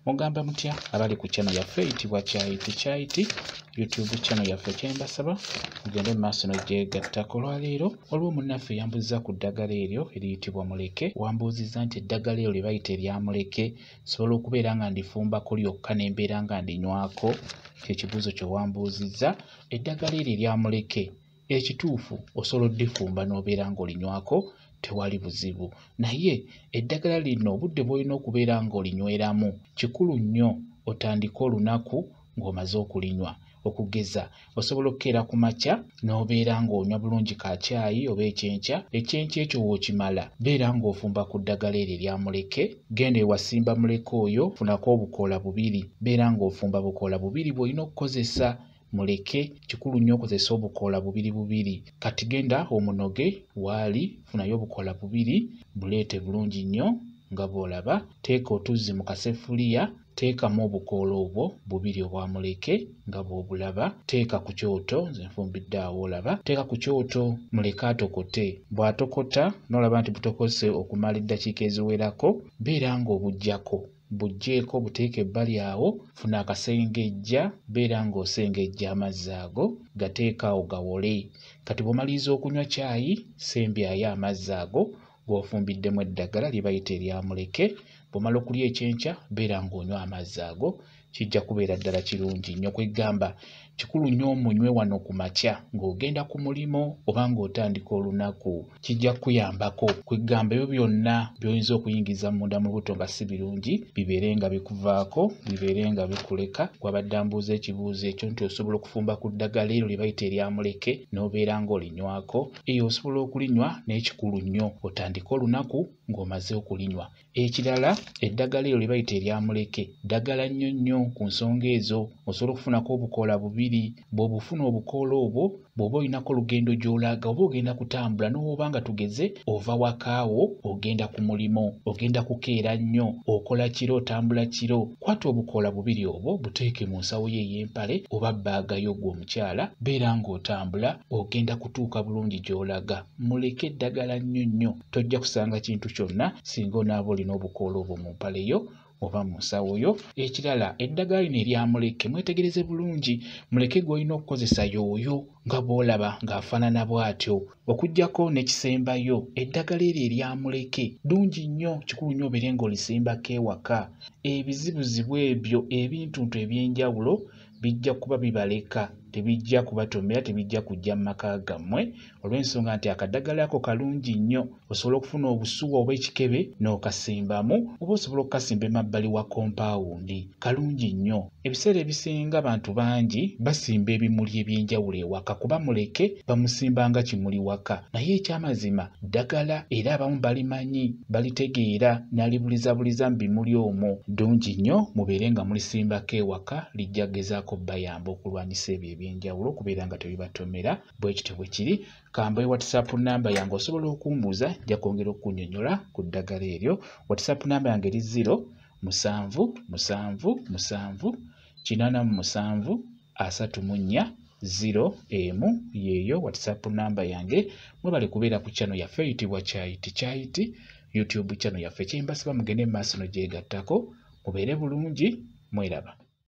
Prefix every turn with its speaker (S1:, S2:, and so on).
S1: Mugamba mutya abali ku channel yaffe eyitibwa Kyayiti YouTube channel yaffe kyembasaba mugende mu maaso n'ogyegattako. Olwaleero waliwo munnaffe yambuuza ku ddagala eryo eriyitibwa muleke. Wambuuzizza nti eddagala eryo lye bayita erya muleke sobola okubeera nga ndifumbako lyokka ne mbeera nga ndinywako? Ky'ekibuuzo kye wambuuzizza. Eddagala eryo erya muleke ekituufu osobola oddifumba n'obeera ng'olinywako, tewali buzibu. Naye eddagala lino obudde bw'olina okubeera ng'olinyweramu kikulu nnyo otandike olunaku ng'omaze okulinywa. Okugeza osobola okukeera ku makya n'obeera ng'onywa bulungi ka caayi oba ekyenkya. Ekyenkya ekyo w'okimala beera ng'ofumba ku ddagala eryo erya muleke. Genda ewasimba muleke oyo, funako obukoola bubiri, beera ng'ofumba bukoola bubiri bw'olina okukozesa muleke. Kikulu nnyo okozesa obukoola bubiri. Kati genda omunoge waali, funayo obukoola bubiri, buleete bulungi nnyo nga bw'olaba. Teeka otuzzi mu kaseffuliya, teekamu obukoola obwo bubiri obwa muleke nga bw'obulaba. Teeka ku kyoto, nze nfumbidde awo olaba. Teeka ku kyoto muleke atokote. Bw'atokota n'olaba nti butokose okumala eddakiika eziwerako, beera ng'obuggyako. Bugyeko buteeke ebbali awo, funa akasengejja, beera ng'osengejja amazzi ago, gateeka awo gawole. Kati bw'omaliriza okunywa caayi, sembyayo amazzi ago g'ofumbiddemu eddagala lye bayita erya muleke. Bw'omala okulya ekyenkya, beera ng'onywa amazzi ago, kijja kubeera ddala kirungi nnyo. Kwegamba kikulu nnyo omunywe wano ku makya ng'ogenda ku mulimo oba ng'otandika olunaku, kijja kuyambako. Kwegamba ebyo byonna by'oyinza okuyingiza munda mu lubuto nga si birungi bibeere nga bikuvaako, bibeere nga bikuleka. Gwabadde ambuuza ekibuuzo ekyo nti osobola okufumba ku ddagala eryo lye bayita erya muleke n'obeera ng'olinywako. Eyo osobola okulinywa n'ekikulu nnyo otandike olunaku ng'omaze okulinywa. Ekirala, eddagala eryo lye bayita erya muleke ddagala nnyo nnyo. Ku nsonga ezo osobola okufunako obukoola bubiri. Bw'obufuna obukoola obwo, bw'oba olinako olugendo gy'olaga oba ogenda kutambula n'oba nga tugeze ova wakaawo ogenda ku mulimo, ogenda kukeera nnyo, okola kiro, otambula kiro, kwata obukoola bubiri obwo buteeke mu nsawo ye ey'empale oba bbaaga yo ggwe omukyala, beera ng'otambula ogenda kutuuka bulungi gy'olaga. Muleke eddagala nnyo nnyo, tojja kusanga kintu kyonna singa onaaba olina obukoola obwo mu mpale yo oba mu nsawo yo. Ekirala, eddagala lino erya muleke mwetegereze bulungi. Muleke gw'olina okukozesa y'oyo nga bw'olaba ng'afaanana bw'atyo, okuggyako n'ekisembayo. Eddagala eryo erya muleke ddungi nnyo, kikulu nnyo obeere ng'olisimbako ewaka. Ebizibuzibu ebyo ebintuntu eby'enjawulo bijja kuba bibaleka, tebijja kubatomera, tebijja kujja mu maka gammwe olw'ensonga nti akaddagala ako kalungi nnyo. Osobola okufuna obusuwa oba ekikebe n'okasimbamu, oba osobola okukasimba emabbali wa kompaawundi. Kalungi nnyo. Ebiseera ebisinga abantu bangi basimba ebimuli eby'enjawulo ewaka kuba muleke bamusimba nga kimuli waka. Naye ekyamazima ddagala era abamu balimanyi, balitegeera, n'alibulizabuliza mu bimuli omwo. Ddungi nnyo mubeere nga mulisimbako ewaka, lijja kugezaako bayamba okulwanyisa ebyo eby'enjawulo okubeera nga tebibatomera. Bwe kityo bwe kiri. Kambayo WhatsApp namba yange osobola okumbuuza, nja kwongera okukunnyonnyola ku ddagala eryo. WhatsApp namba yange eri 0778734 yeeyo WhatsApp namba yange. Mwebale kubeera ku channel yaffe eyitibwa Kyayiti YouTube channel yaffe. Kyembasaba mugende mu maaso n'ogyegattako, mubeere bulungi, mweraba.